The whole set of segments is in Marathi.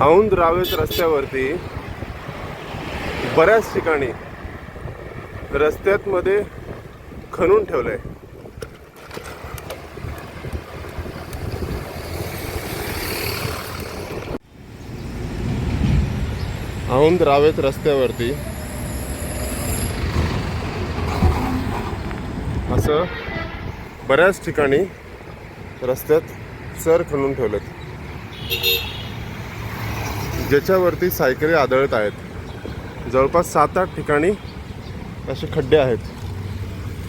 औंध रावेत रस्त्यावरती बऱ्याच ठिकाणी रस्त्यात मध्ये खणून ठेवलंय. औंध रावेत रस्त्यावरती असं बऱ्याच ठिकाणी रस्त्यात चर खणून ठेवलेत, ज्याच्यावरती सायकली आदळत आहेत. जवळपास 7-8 ठिकाणी असे खड्डे आहेत.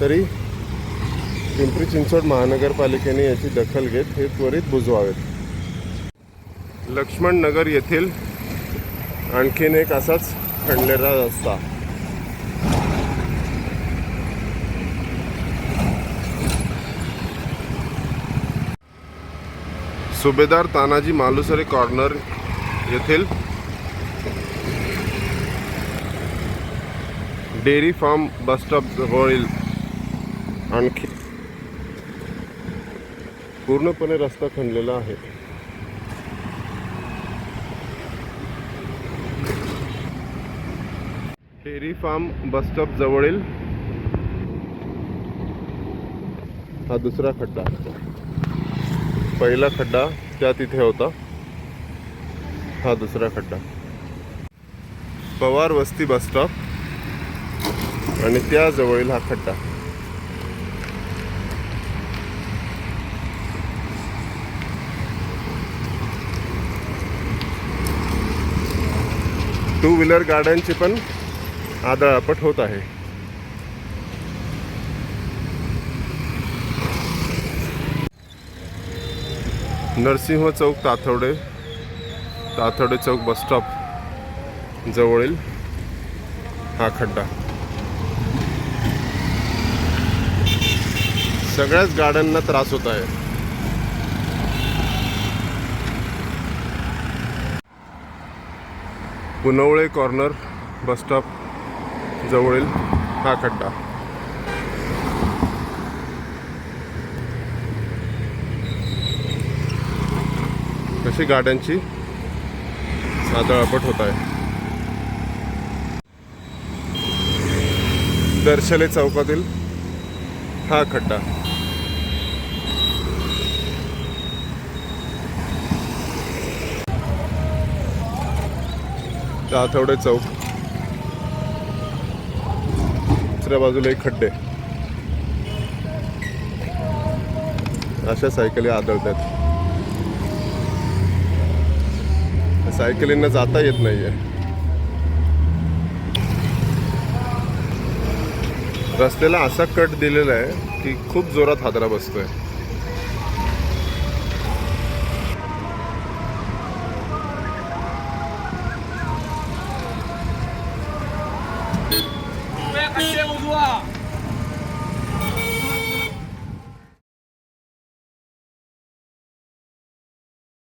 तरी पिंपरी चिंचवड महानगरपालिकेने याची दखल घेत हे त्वरित बुजवावेत. लक्ष्मण नगर येथील आणखीन एक असाच खणलेला रस्ता. सुभेदार तानाजी मालुसरे कॉर्नर येथील डेअरी फार्म बसस्टॉप जवळील आणखी पूर्णपणे रस्ता खणलेला आहे. डेअरी फार्म बसस्टॉप जवळील हा दुसरा खड्डा. पहिला खड्डा त्या तिथे होता, हा दुसरा खड्डा. पवार वस्ती बसस्टॉप आणि त्या जवळील हा खड्डा. टू व्हीलर गाड्यांची पण आदळआपट होत आहे. नरसिंह चौक ताथवडे चौक बसस्टॉप जवळील हा खड्डा. सगळ्याच गाड्यांना त्रास होत आहे. पुनवळे कॉर्नर बसस्टॉप जवळील हा खड्डा. अशी गाड्यांची आदळआपट होत आहे. दर्शले चौकातील हा खड्डा. ताथवडे चौक दुसऱ्या बाजूला एक खड्डे. अशा सायकली आदळतात. सायकलींना जाता येत नाहीये. रस्त्याला असा कट दिलेला आहे की खूप जोरात हादरा बसतोय. खड्डे बुजवा.